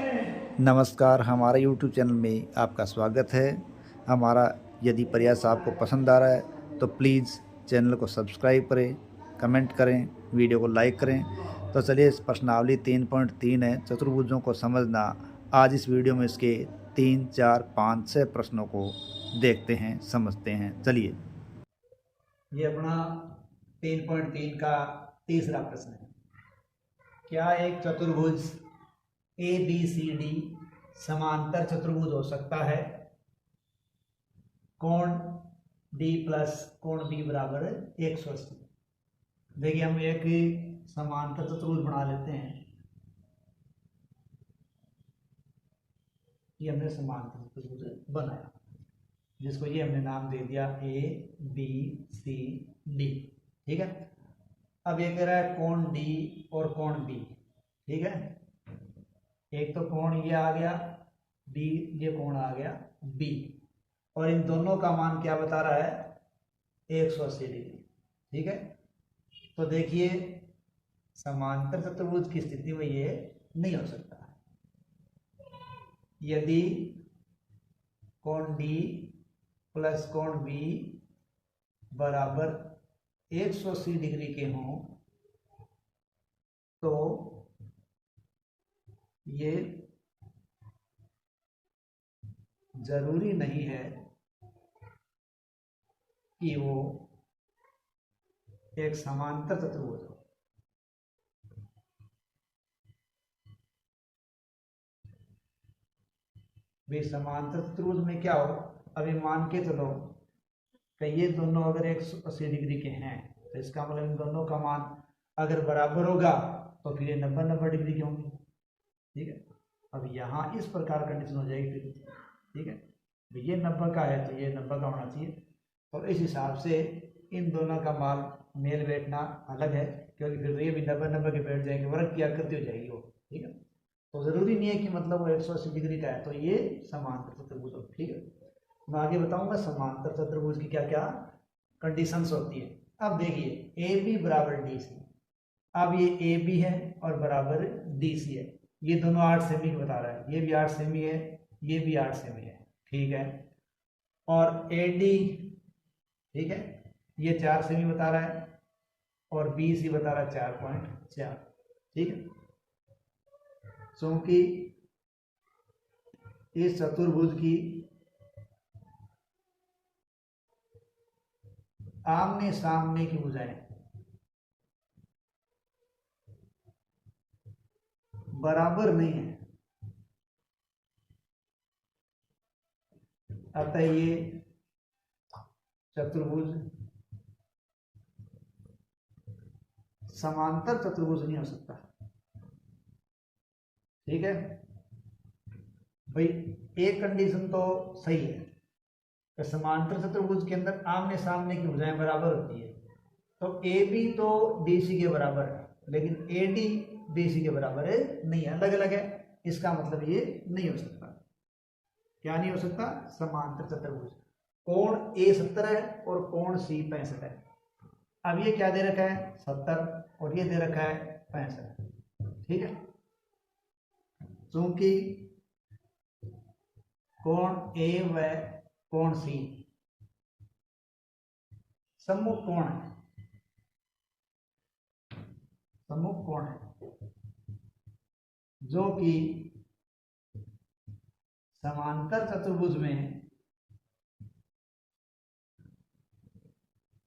नमस्कार, हमारे YouTube channel में आपका स्वागत है। हमारा यदि प्रयास आपको पसंद आ रहा है तो प्लीज़ चैनल को सब्सक्राइब करें, कमेंट करें, वीडियो को लाइक करें। तो चलिए, इस प्रश्नावली 3.3 है चतुर्भुजों को समझना। आज इस वीडियो में इसके 3, 4, 5, 6 प्रश्नों को देखते हैं, समझते हैं। चलिए, ये अपना 3.3 का तीसरा प्रश्न है। क्या एक चतुर्भुज ए बी सी डी समांतर चतुर्भुज हो सकता है? कोण डी प्लस कोण बी बराबर 180। देखिए, हम एक समांतर चतुर्भुज बना लेते हैं। ये हमने समांतर चतुर्भुज बनाया, जिसको ये हमने नाम दे दिया ए बी सी डी। ठीक है। अब ये कह रहा है कोण डी और कोण बी। ठीक है। एक तो कोण ये आ गया बी, ये कोण आ गया बी, और इन दोनों का मान क्या बता रहा है? 180 डिग्री। ठीक है। तो देखिए, समांतर चतुर्भुज की स्थिति में ये नहीं हो सकता। यदि कोण डी प्लस कोण बी बराबर 180 डिग्री के हों तो ये जरूरी नहीं है कि वो एक समांतर चतुर्भुज हो। भाई, समांतर चतुर्भुज में क्या हो? अभी मान के चलो कि ये दोनों अगर 180 डिग्री के हैं तो इसका मतलब इन दोनों का मान अगर बराबर होगा तो फिर ये 90 डिग्री के होंगे। ठीक है। अब यहाँ इस प्रकार कंडीशन हो जाएगी फिर। ठीक है। ये 90 का है तो ये 90 का होना चाहिए। तो इस हिसाब से इन दोनों का मान मेल बैठना अलग है, क्योंकि फिर ये भी 90 के बैठ जाएंगे, वर्ग की आकृति हो जाएगी वो। ठीक है। तो जरूरी नहीं है कि मतलब वो 180 डिग्री का है तो ये समांतर चतुर्भुज हो। ठीक है। मैं आगे बताऊंगा समांतर चतुर्भुज की क्या क्या कंडीशंस होती है। अब देखिए, ए बी बराबर डी सी। अब ये ए बी है और बराबर डी सी है। ये दोनों 8 सेमी के बता रहा है, ये भी 8 सेमी है, ये भी 8 सेमी है। ठीक है। और ए डी, ठीक है, ये 4 सेमी बता रहा है, और बी सी बता रहा है 4.4। ठीक है। क्योंकि इस चतुर्भुज की आमने सामने की भुजाएं बराबर नहीं है, अतः ये चतुर्भुज समांतर चतुर्भुज नहीं हो सकता। ठीक है भाई, एक कंडीशन तो सही है कि समांतर चतुर्भुज के अंदर आमने सामने की भुजाएं बराबर होती है। तो ए बी तो डी सी के बराबर है, लेकिन ए डी बी सी के बराबर है नहीं है, अलग अलग है। इसका मतलब ये नहीं हो सकता। क्या नहीं हो सकता? समांतर चतुर्भुज। कोण ए 70 है और कोण सी 65 है। अब ये क्या दे रखा है? 70, और ये दे रखा है 65। ठीक है। चूंकि कोण ए व कोण सी सम्मुख कोण है, सम्मुख कोण है, जो कि समांतर चतुर्भुज में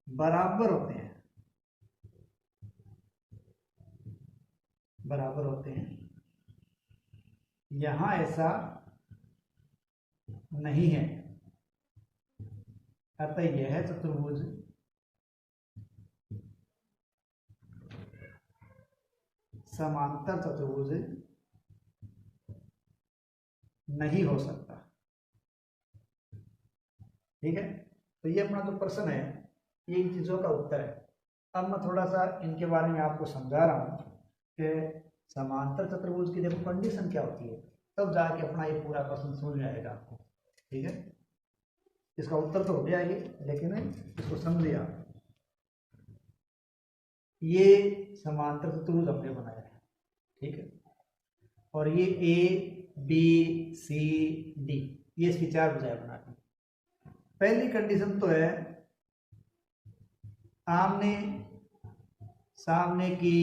बराबर होते हैं, बराबर होते हैं। यहां ऐसा नहीं है, अतः यह चतुर्भुज समांतर चतुर्भुज नहीं हो सकता। ठीक है। तो ये अपना जो प्रश्न है, ये इन चीजों का उत्तर है। अब मैं थोड़ा सा इनके बारे में आपको समझा रहा हूं कि समांतर चतुर्भुज की देखो कंडीशन क्या होती है, तब जाके अपना ये पूरा प्रश्न समझ में आएगा आपको। ठीक है। इसका उत्तर तो हो गया ये, लेकिन इसको समझिए आप। ये समांतर चतुर्भुज हमने बनाया है। ठीक है। और ये ए बी सी डी, ये इसकी 4 भुजाएं बनानी। पहली कंडीशन तो है आमने सामने की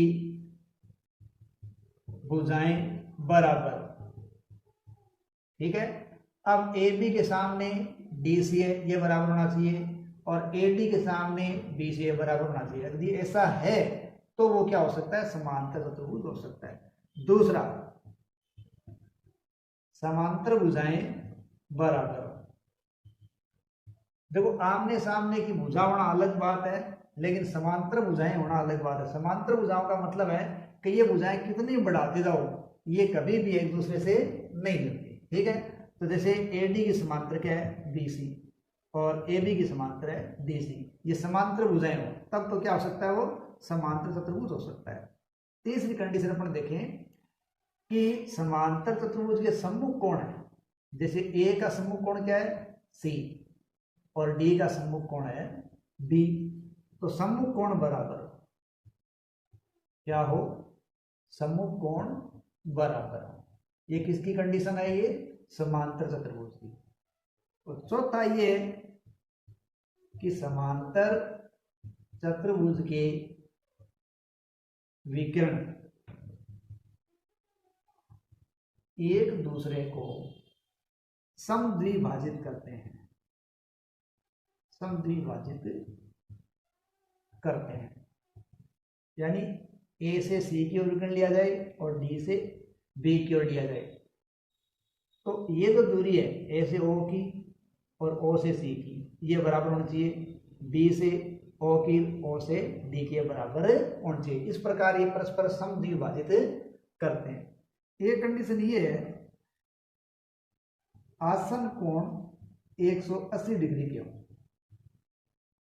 भुजाएं बराबर, ठीक है। अब ए बी के सामने डी सी ए ये बराबर होना चाहिए और ए डी के सामने बी सी ए बराबर होना चाहिए। यदि ऐसा है तो वो क्या हो सकता है, समांतर चतुर्भुज हो सकता है। दूसरा, समांतर भुजाएं बराबर। देखो आमने सामने की भुजा होना अलग बात है, लेकिन समांतर भुजाएं होना अलग बात है। समांतर भुजाओं का मतलब है कि ये भुजाएं कितनी बढ़ाते जाओ ये कभी भी एक दूसरे से नहीं मिलती, ठीक है। तो जैसे ए डी की समांतर क्या है, बी सी, और ए बी की समांतर है डी सी, ये समांतर भुजाएं हो तब तो क्या हो सकता है, वो समांतर चतुर्भुज हो सकता है। तीसरी कंडीशन अपन देखें कि समांतर चतुर्भुज के सम्मुख कोण है। जैसे ए का सम्मुख कोण क्या है, सी, और डी का सम्मुख कोण है बी, तो सम्मुख कोण बराबर क्या हो, सम्मुख कोण बराबर हो। ये किसकी कंडीशन है, ये समांतर चतुर्भुज की। और चौथा ये कि समांतर चतुर्भुज के विकर्ण एक दूसरे को समद्विभाजित करते हैं, समद्विभाजित करते हैं। यानी ए से सी की ओर विकर्ण लिया जाए और डी से बी की ओर लिया जाए, तो ये जो दूरी है ए से ओ की और ओ से सी की, ये बराबर होनी चाहिए। बी से ओ की, ओ से डी के बराबर होनी चाहिए। इस प्रकार ये परस्पर समद्विभाजित करते हैं। एक कंडीशन ये है, आसन कोण 180 डिग्री के हो।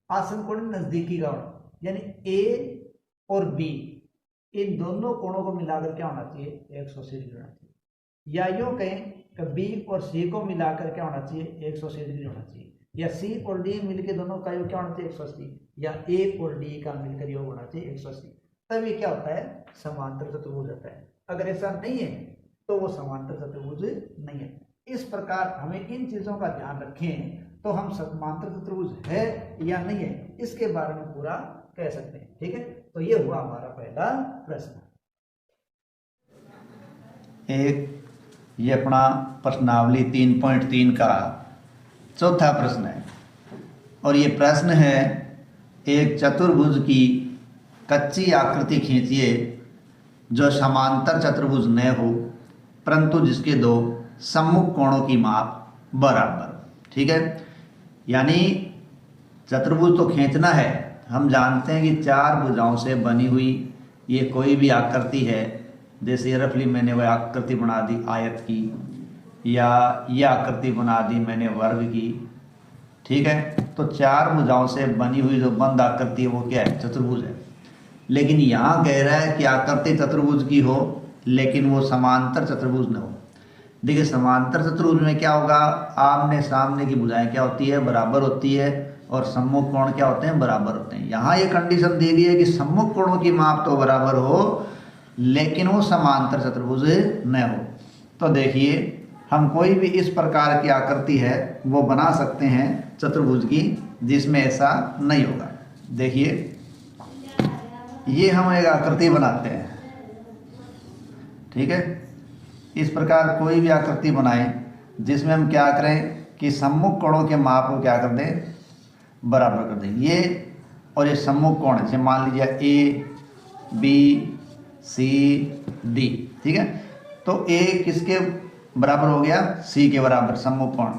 आसन कोण नजदीकी का होना, यानी ए और बी इन दोनों कोणों को मिलाकर क्या होना चाहिए, 180 डिग्री होना चाहिए। या यूं कहें कि बी और सी को मिलाकर क्या होना चाहिए, 180 डिग्री होना चाहिए। या सी और डी मिलकर दोनों का योग क्या होना चाहिए, 180। या ए और डी का मिलकर योग होना चाहिए 180। तब ये क्या होता है, समांतर चतुर्भुज होता है। अगर ऐसा नहीं है तो वो समांतर चतुर्भुज नहीं है। इस प्रकार हमें इन चीजों का ध्यान रखें तो हम समांतर चतुर्भुज है या नहीं है इसके बारे में पूरा कह सकते हैं, ठीक है। तो ये हुआ हमारा पहला प्रश्न। एक ये अपना प्रश्नावली 3.3 का चौथा प्रश्न है, और ये प्रश्न है, एक चतुर्भुज की कच्ची आकृति खींचिए जो समांतर चतुर्भुज न हो परंतु जिसके दो सम्मुख कोणों की माप बराबर, ठीक है। यानी चतुर्भुज तो खींचना है, हम जानते हैं कि 4 भुजाओं से बनी हुई ये कोई भी आकृति है। जैसे रफली मैंने वह आकृति बना दी आयत की, या यह आकृति बना दी मैंने वर्ग की, ठीक है। तो 4 भुजाओं से बनी हुई जो बंद आकृति है वो क्या है, चतुर्भुज है। लेकिन यहाँ कह रहा है कि आकृति चतुर्भुज की हो लेकिन वो समांतर चतुर्भुज न हो। देखिए समांतर चतुर्भुज में क्या होगा, आमने सामने की भुजाएं क्या होती है, बराबर होती है, और सम्मुख कोण क्या होते हैं, बराबर होते हैं। यहाँ ये कंडीशन दी गई है कि सम्मुख कोणों की माप तो बराबर हो लेकिन वो समांतर चतुर्भुज न हो। तो देखिए हम कोई भी इस प्रकार की आकृति है वो बना सकते हैं चतुर्भुज की जिसमें ऐसा नहीं होगा। देखिए ये हम एक आकृति बनाते हैं, ठीक है। इस प्रकार कोई भी आकृति बनाएं जिसमें हम क्या करें कि सम्मुख कोणों के माप को क्या कर दें, बराबर कर दें। ये और ये सम्मुख कोण है, जैसे मान लीजिए ए बी सी डी, ठीक है। तो ए किसके बराबर हो गया, सी के बराबर सम्मुख कोण,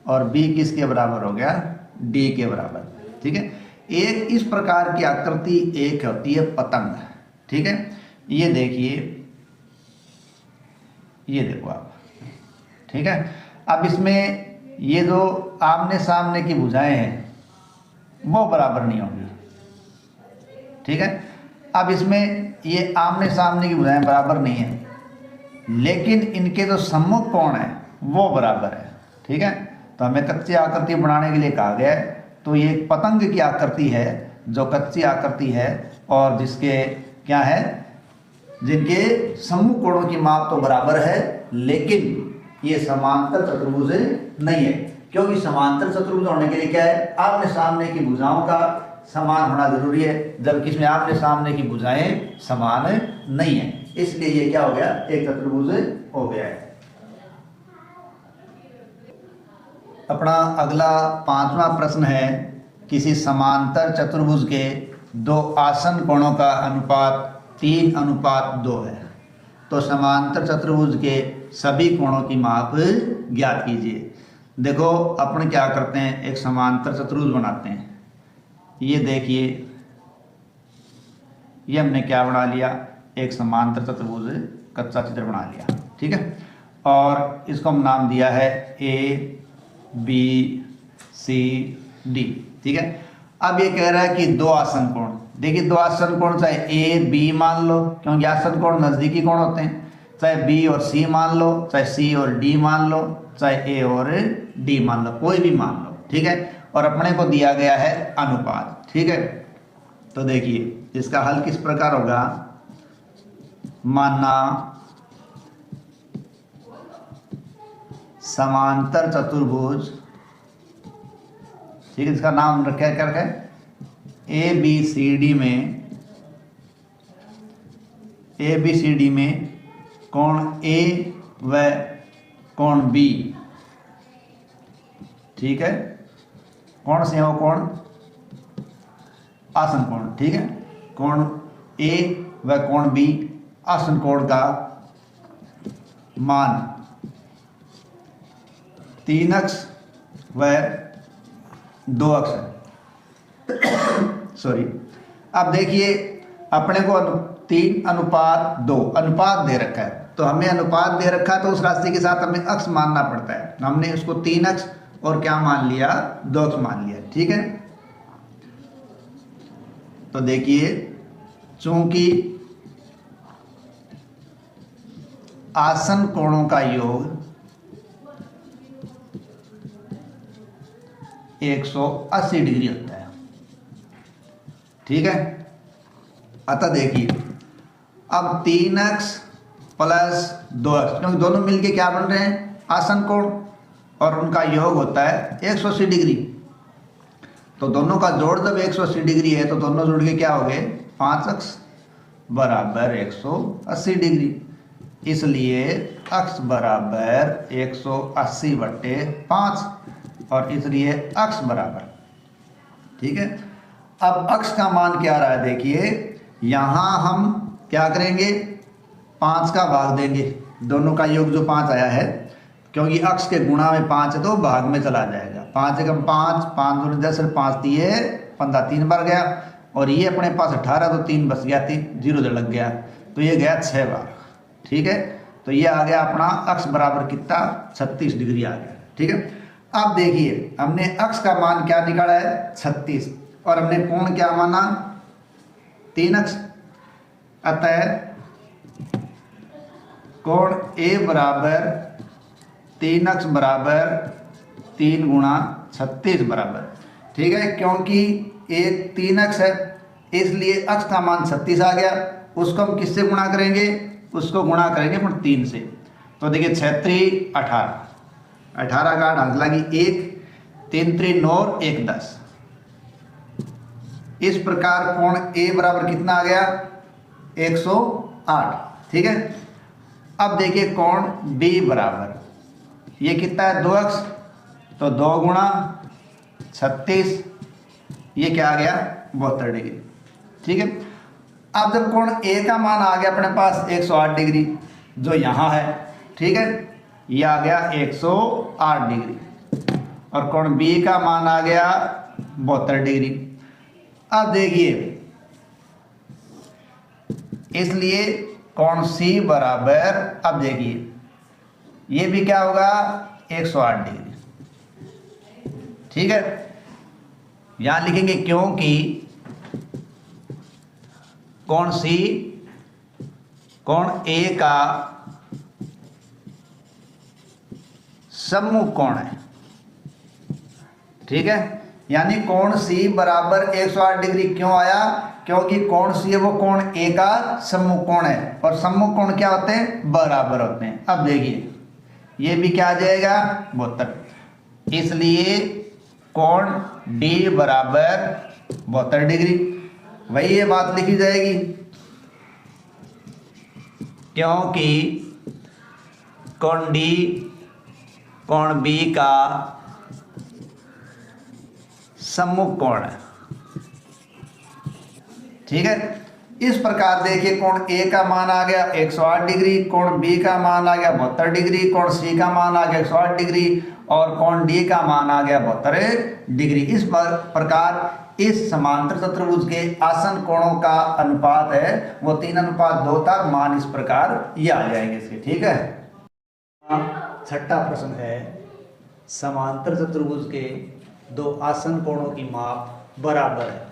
और बी किसके बराबर हो गया, डी के बराबर, ठीक है। एक इस प्रकार की आकृति एक होती है पतंग, ठीक है। ये देखिए, ये देखो आप, ठीक है। अब इसमें ये जो आमने सामने की भुजाएं हैं वो बराबर नहीं होंगी, ठीक है। अब इसमें ये आमने सामने की भुजाएं बराबर नहीं है लेकिन इनके जो सम्मुख कोण है वो बराबर है, ठीक है। तो हमें कच्ची आकृति बनाने के लिए कहा गया है। तो ये एक पतंग की आकृति है जो कच्ची आकृति है और जिसके क्या है, जिनके सम्मुख कोणों की माप तो बराबर है लेकिन ये समांतर चतुर्भुज नहीं है, क्योंकि समांतर चतुर्भुज होने के लिए क्या है, आमने सामने की भुजाओं का समान होना जरूरी है, जबकि इसमें आमने सामने की भुजाएं समान नहीं है, इसलिए ये क्या हो गया, एक चतुर्भुज हो गया है। अपना अगला 5वां प्रश्न है, किसी समांतर चतुर्भुज के दो आसन कोणों का अनुपात 3:2 है, तो समांतर चतुर्भुज के सभी कोणों की माप ज्ञात कीजिए। देखो अपन क्या करते हैं, एक समांतर चतुर्भुज बनाते हैं। ये देखिए, ये हमने क्या बना लिया, एक समांतर चतुर्भुज कच्चा चित्र बना लिया, ठीक है। और इसको हम नाम दिया है ABCD, ठीक है। अब ये कह रहा है कि दो आसन कोण, देखिए दो आसन कोण चाहे AB मान लो, क्योंकि आसन कोण नजदीकी कोण होते हैं, चाहे B और C मान लो, चाहे C और D मान लो, चाहे A और D मान लो, कोई भी मान लो, ठीक है। और अपने को दिया गया है अनुपात, ठीक है। तो देखिए इसका हल किस प्रकार होगा, माना समांतर चतुर्भुज, ठीक है, इसका नाम रखा क्या रखा है, ABCD में कोण A व कोण B, ठीक है, कौन से हैं वो कोण, आसन कोण, ठीक है। कोण A व कोण B आसन कोण का मान 3 अक्ष व 2 अक्ष सॉरी। अब देखिए अपने को 3:2 अनुपात दे रखा है, तो हमें अनुपात दे रखा है तो उस राशि के साथ हमें अक्ष मानना पड़ता है। हमने उसको 3 अक्ष और क्या मान लिया, 2 अक्ष मान लिया, ठीक है। तो देखिए चूंकि आसन कोणों का योग 180 डिग्री होता है, ठीक है। अतः देखिए अब 3 अक्ष प्लस 2 अक्ष, क्योंकि दोनों मिलके क्या बन रहे हैं, आसन कोण, और उनका योग होता है 180 डिग्री। तो दोनों का जोड़ जब 180 डिग्री है तो दोनों जोड़ के क्या हो गए, 5 अक्ष बराबर 180 डिग्री, इसलिए अक्ष बराबर 180/5 और इसलिए अक्ष बराबर, ठीक है। अब अक्ष का मान क्या रहा है, देखिए यहाँ हम क्या करेंगे, 5 का भाग देंगे, दोनों का योग जो 5 आया है, क्योंकि अक्ष के गुणा में 5 है तो भाग में चला जाएगा, 5 एकम 5, 5 दूनी 10, 5 दिए 15, 3 बार गया, और ये अपने पास 18 तो 3 बच गया, 3 0 लग गया, तो ये गया 6 बार, ठीक है। तो ये आ गया अपना अक्ष बराबर कितना, 36 डिग्री आ गया, ठीक है। अब देखिए हमने अक्ष का मान क्या निकाला है, 36, और हमने कोण क्या माना, 3 अक्ष। अतः कोण A बराबर 3 अक्ष बराबर 3 गुणा 36 बराबर, ठीक है। क्योंकि एक 3 अक्ष है इसलिए अक्ष का मान 36 आ गया, उसको हम किससे गुणा करेंगे, उसको गुणा करेंगे पर 3 से। तो देखिए 6 3 18, 18 का 8 लगी 1, 3 3 9 1 10। इस प्रकार कोण A बराबर कितना आ गया, 108, ठीक है। अब देखिए कोण B बराबर, ये कितना है, 2 अक्ष, तो 2 गुणा 36, ये क्या आ गया, 72 डिग्री, ठीक है। अब जब कोण A का मान आ गया अपने पास 108 डिग्री जो यहाँ है, ठीक है, ये आ गया 108 डिग्री, और कोण B का मान आ गया 72 डिग्री। अब देखिए इसलिए कोण C बराबर, अब देखिए ये भी क्या होगा, 108 डिग्री, ठीक है। यहां लिखेंगे क्योंकि कोण C कोण A का सम्मुख कोण है, ठीक है। यानी कोण C बराबर 108 डिग्री क्यों आया, क्योंकि कोण C है वो कोण A का सम्मुख कोण है, और सम्मुख कोण क्या होते हैं, बराबर होते हैं। अब देखिए ये भी क्या आ जाएगा 72। इसलिए कोण डी बराबर 72 डिग्री। वही ये बात लिखी जाएगी, क्योंकि कोण डी कोण बी का सम्मुख कोण है। ठीक है, इस प्रकार देखिए कोण ए का मान आ गया 108 डिग्री, कोण बी का मान आ गया 72 डिग्री, कोण सी का मान आ गया 108 डिग्री और कोण डी का मान आ गया 72 डिग्री। इस प्रकार इस समांतर चतुर्भुज के आसन कोणों का अनुपात है वो 3:2 तक मान इस प्रकार ये आ जाएंगे इसके। ठीक है, छठा प्रश्न है, समांतर चतुर्भुज के दो आसन कोणों की माप बराबर है।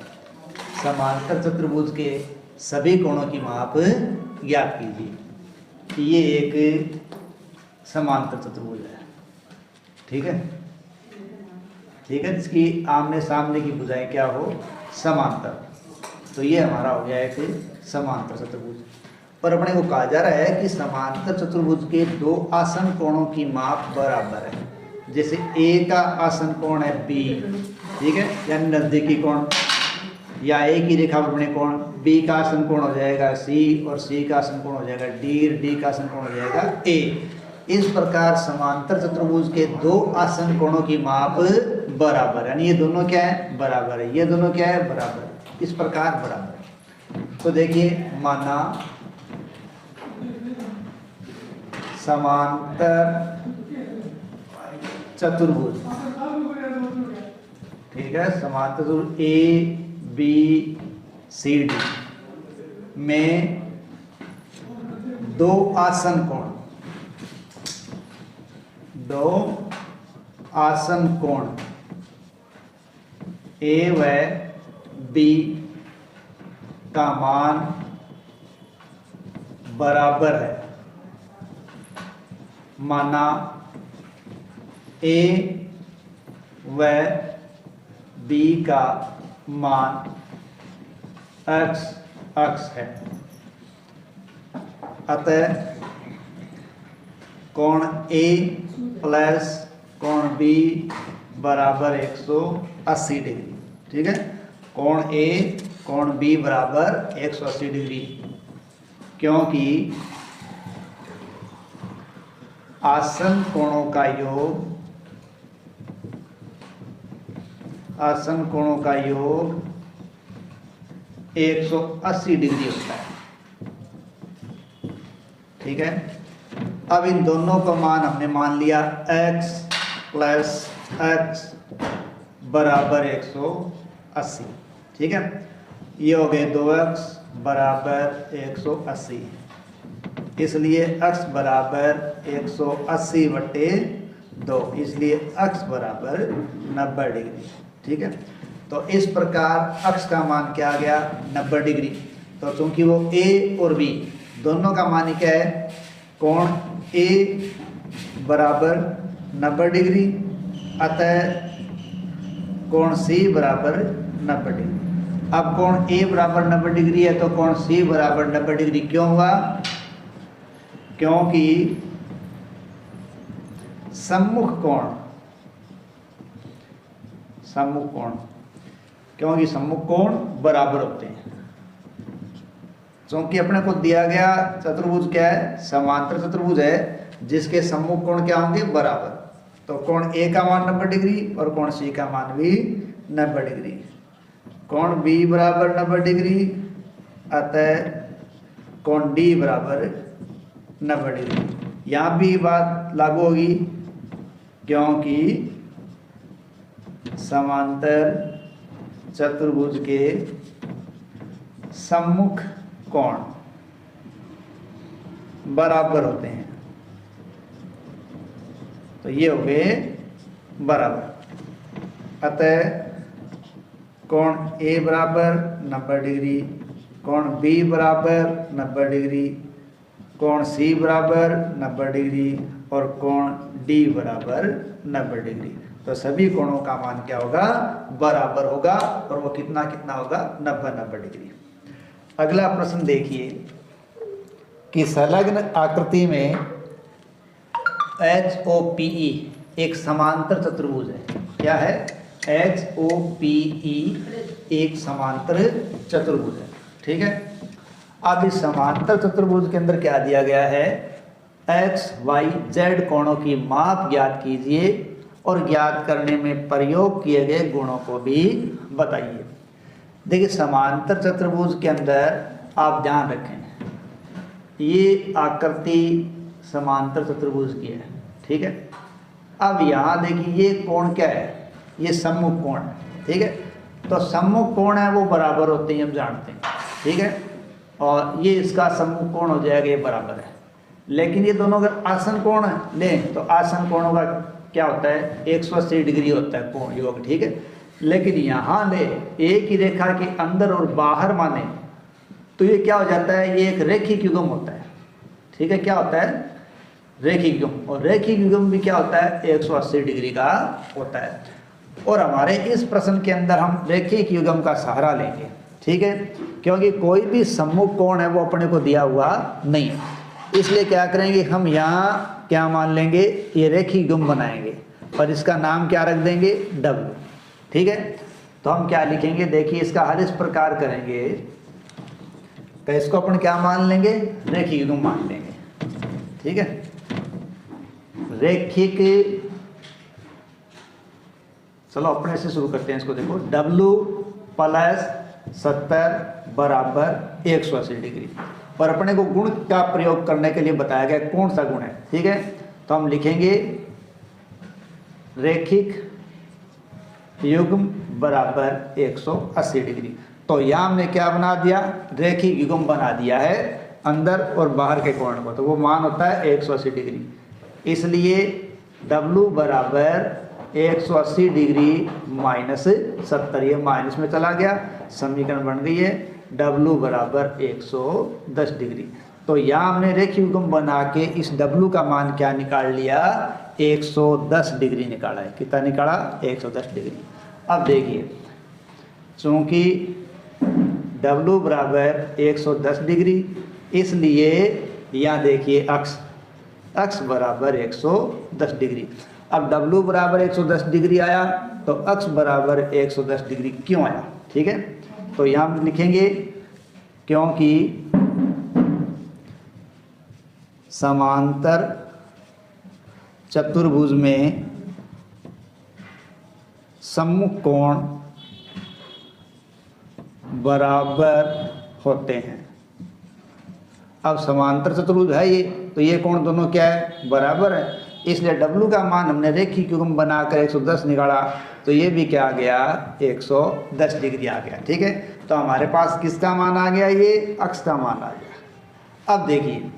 समांतर चतुर्भुज के सभी कोणों की माप ज्ञात कीजिए। ये एक समांतर चतुर्भुज है। ठीक है, ठीक है, इसकी आमने सामने की भुजाएं क्या हो समांतर, तो ये हमारा हो गया एक समांतर चतुर्भुज। पर अपने को कहा जा रहा है कि समांतर चतुर्भुज के दो आसन कोणों की माप बराबर है। जैसे ए का आसन कोण है बी, ठीक है, यानी नजदीकी कोण, या ए की रेखा पर बने कोण, बी का आसन कोण हो जाएगा सी और सी का आसन कोण हो जाएगा डी, डी का आसन कोण हो जाएगा ए। इस प्रकार समांतर चतुर्भुज के दो आसन कोणों की माप बराबर है, यानी ये दोनों क्या है बराबर है, ये दोनों क्या है बराबर है, इस प्रकार बराबर है। तो देखिए माना समांतर चतुर्भुज, ठीक है, समांतर चतुर्भुज ए बी सी डी में दो आसन कोण, दो आसन कोण ए व बी का मान बराबर है। माना ए व बी का मान x अक्ष है, अतः कोण ए प्लस कोण बी बराबर 180 डिग्री। ठीक है, कोण ए कोण बी बराबर 180 डिग्री, क्योंकि आसन कोणों का योग, आसन कोणों का योग 180 डिग्री होता है। ठीक है, अब इन दोनों का मान हमने मान लिया x प्लस x बराबर 180। ठीक है, ये हो गए 2x बराबर 180, इसलिए x बराबर 180/2, इसलिए x बराबर 90 डिग्री। ठीक है, तो इस प्रकार अक्ष का मान क्या आ गया 90 डिग्री। तो चूंकि वो a और b दोनों का मान क्या है, कोण a बराबर 90 डिग्री, अतः कोण c बराबर 90 डिग्री। अब कोण a बराबर 90 डिग्री है तो कोण c बराबर 90 डिग्री क्यों हुआ, क्योंकि सम्मुख कोण, सम्मुख कोण, क्योंकि सम्मुख कोण बराबर होते हैं। क्योंकि अपने को दिया गया चतुर्भुज क्या है, समांतर चतुर्भुज है, जिसके सम्मुख कोण क्या होंगे बराबर। तो कोण ए का मान 90 डिग्री और कोण सी का मान भी 90 डिग्री, कोण बी बराबर 90 डिग्री, अतः कोण डी बराबर 90 डिग्री। यहाँ भी बात लागू होगी, क्योंकि समांतर चतुर्भुज के सम्मुख कोण बराबर होते हैं, तो ये हो गए बराबर। अतः कोण ए बराबर 90 डिग्री, कोण बी बराबर 90 डिग्री, कोण सी बराबर 90 डिग्री और कोण डी बराबर 90 डिग्री। तो सभी कोणों का मान क्या होगा बराबर होगा, और वो कितना कितना होगा 90 डिग्री। अगला प्रश्न देखिए कि संलग्न आकृति में HOPE एक समांतर चतुर्भुज है। क्या है? HOPE एक समांतर चतुर्भुज है। ठीक है। अब इस समांतर चतुर्भुज के अंदर क्या दिया गया है? x, y, z कोणों की माप ज्ञात कीजिए और ज्ञात करने में प्रयोग किए गए गुणों को भी बताइए। देखिए समांतर चतुर्भुज के अंदर आप ध्यान रखें, ये आकृति समांतर चतुर्भुज की है। ठीक है। अब यहाँ देखिए ये कोण क्या है? ये सम्मुख कोण है। ठीक है। तो सम्मुख कोण है वो बराबर होते हैं, हम जानते हैं। ठीक है। और ये इसका सम्मुख कोण हो जाएगा, ये बराबर है। लेकिन ये दोनों अगर आसन कोण लें तो आसन कोणों का क्या होता है? 180 डिग्री होता है कोण योग। ठीक है। लेकिन यहाँ ले एक ही रेखा के अंदर और बाहर माने तो ये क्या हो जाता है? ये एक रेखिक युग्म होता है। ठीक है। क्या होता है? रेखिक युग्म। और रेखिक युग्म भी क्या होता है? 180 डिग्री का होता है। और हमारे इस प्रश्न के अंदर हम रेखिक युग्म का सहारा लेंगे। ठीक है। क्योंकि कोई भी सम्मुख कोण है वो अपने को दिया हुआ नहीं है, इसलिए क्या करेंगे हम यहाँ क्या मान लेंगे? ये रेखिक युग्म बनाएंगे और इसका नाम क्या रख देंगे? W। ठीक है। तो हम क्या लिखेंगे? देखिए इसका हल इस प्रकार करेंगे कि इसको अपन क्या मान लेंगे? रेखिक युग्म मान लेंगे। ठीक है। रेखिक, चलो अपने से शुरू करते हैं इसको। देखो W + 70 बराबर 180 डिग्री। और अपने को गुण का प्रयोग करने के लिए बताया गया कौन सा गुण है। ठीक है। तो हम लिखेंगे रेखिक युग्म बराबर 180 डिग्री। तो यहाँ हमने क्या बना दिया? रेखिक युग्म बना दिया है अंदर और बाहर के कोण को, तो वो मान होता है 180 डिग्री। इसलिए W बराबर 180 डिग्री माइनस 70, ये माइनस में चला गया, समीकरण बन गई है W बराबर 110 डिग्री। तो यहाँ हमने रेखिक युग्म बना के इस W का मान क्या निकाल लिया? 110 डिग्री निकाला है। कितना निकाला? 110 डिग्री। अब देखिए चूँकि W बराबर 110 डिग्री, इसलिए यहाँ देखिए अक्ष बराबर 110 डिग्री। अब W बराबर 110 डिग्री आया तो अक्ष बराबर 110 डिग्री क्यों आया? ठीक है। तो यहाँ हम लिखेंगे क्योंकि समांतर चतुर्भुज में सम्मुख कोण बराबर होते हैं। अब समांतर चतुर्भुज है ये, तो ये कोण दोनों क्या है? बराबर है। इसलिए W का मान हमने रेखिक युग्म बनाकर 110 निकाला, तो ये भी क्या आ गया? 110 डिग्री आ गया। ठीक है। तो हमारे पास किसका मान आ गया? ये अक्ष का मान आ गया। अब देखिए,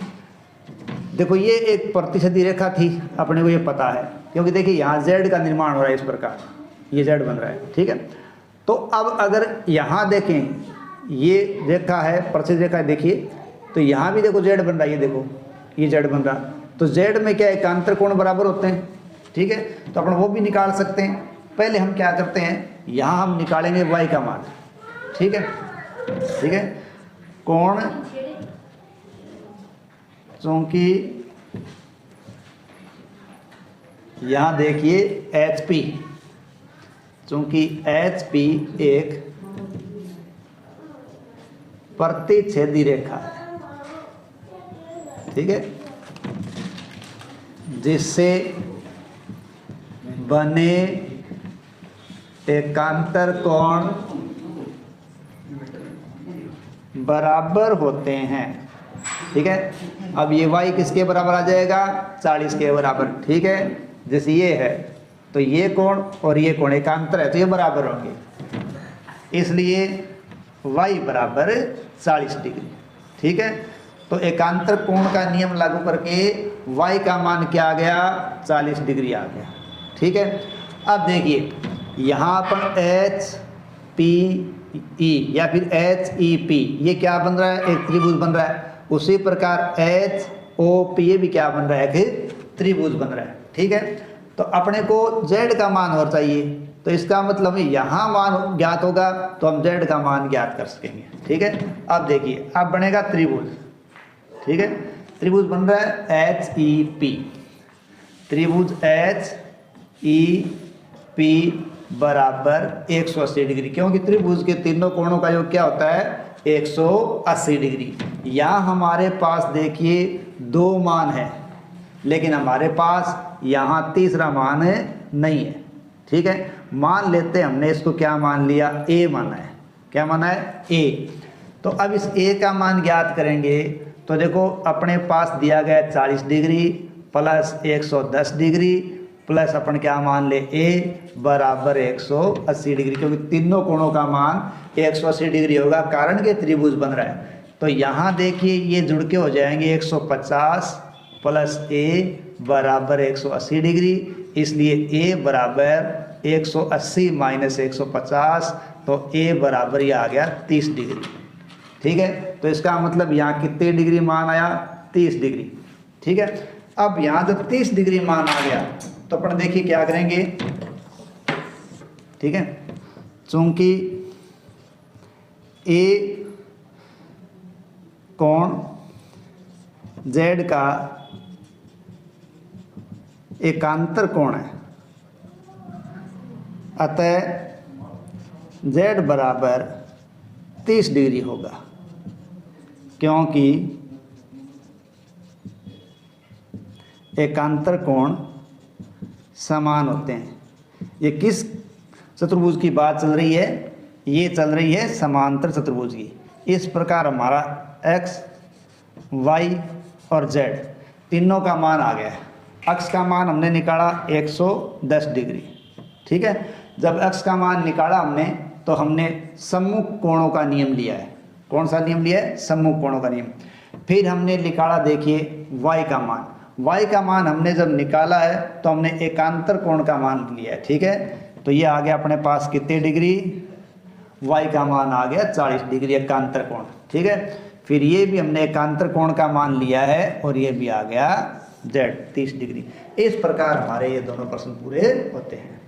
देखो ये एक प्रतिशती रेखा थी, अपने को ये पता है, क्योंकि देखिए यहाँ Z का निर्माण हो रहा है इस प्रकार, ये Z बन रहा है। ठीक है। तो अब अगर यहाँ देखें, ये रेखा है प्रतिशत रेखा, देखिए तो यहाँ भी देखो Z बन रहा है, ये देखो ये Z बन रहा, तो Z में क्या एकांतर कोण बराबर होते हैं। ठीक है। तो अपन वो भी निकाल सकते हैं। पहले हम क्या करते हैं, यहाँ हम निकालेंगे Y का मान। ठीक है। ठीक है। कोण चूंकि यहाँ देखिए HP, चूंकि HP एक प्रतिच्छेदी रेखा है। ठीक है। जिससे बने एकांतर कोण बराबर होते हैं। ठीक है। अब ये y किसके बराबर आ जाएगा? 40 के बराबर। ठीक है। जैसे ये है तो ये कोण और ये कोण एकांतर है, तो ये बराबर होंगे, इसलिए y बराबर 40 डिग्री। ठीक है। तो एकांतर कोण का नियम लागू करके y का मान क्या आ गया? 40 डिग्री आ गया। ठीक है। अब देखिए यहाँ पर HPE या फिर HEP ये क्या बन रहा है? एक त्रिभुज बन रहा है। उसी प्रकार HOP ये भी क्या बन रहा है? एक त्रिभुज बन रहा है। ठीक है। तो अपने को Z का मान और चाहिए, तो इसका मतलब यहाँ मान ज्ञात होगा तो हम Z का मान ज्ञात कर सकेंगे। ठीक है। अब देखिए अब बनेगा त्रिभुज। ठीक है। त्रिभुज बन रहा है HEP। त्रिभुज एच ई पी बराबर 180 डिग्री, क्योंकि त्रिभुज के तीनों कोणों का योग क्या होता है 180 डिग्री। यहाँ हमारे पास देखिए 2 मान है, लेकिन हमारे पास यहाँ तीसरा मान है नहीं है। ठीक है, मान लेते हैं हमने इसको क्या मान लिया, ए माना है। क्या माना है, ए। तो अब इस ए का मान ज्ञात करेंगे तो देखो अपने पास दिया गया 40 डिग्री प्लस 110 डिग्री प्लस अपन क्या मान ले ए बराबर 180 डिग्री, क्योंकि तीनों कोणों का मान 180 डिग्री होगा, कारण के त्रिभुज बन रहा है। तो यहाँ देखिए ये जुड़ के हो जाएंगे 150 प्लस ए बराबर 180 डिग्री, इसलिए ए बराबर 180 माइनस 150, तो ए बराबर ये आ गया 30 डिग्री। ठीक है, तो इसका मतलब यहाँ कितने डिग्री मान आया, 30 डिग्री। ठीक है, अब यहाँ जब 30 डिग्री मान आ गया तो अपन देखिए क्या करेंगे। ठीक है, चूंकि ए कोण जेड का एकांतर कोण है, अतः जेड बराबर 30 डिग्री होगा, क्योंकि एकांतर कोण समान होते हैं। ये किस चतुर्भुज की बात चल रही है, ये चल रही है समांतर चतुर्भुज की। इस प्रकार हमारा x, y और z तीनों का मान आ गया है। अक्ष का मान हमने निकाला 110 डिग्री। ठीक है, जब अक्ष का मान निकाला हमने तो हमने सम्मुख कोणों का नियम लिया है। कौन सा नियम लिया है, सम्मुख कोणों का नियम। फिर हमने निकाला देखिए y का मान। y का मान हमने जब निकाला है तो हमने एकांतर कोण का मान लिया है। ठीक है, तो ये आ गया अपने पास कितने डिग्री, y का मान आ गया 40 डिग्री एकांतर कोण। ठीक है, फिर ये भी हमने एकांतर कोण का मान लिया है और ये भी आ गया z 30 डिग्री। इस प्रकार हमारे ये दोनों प्रश्न पूरे होते हैं।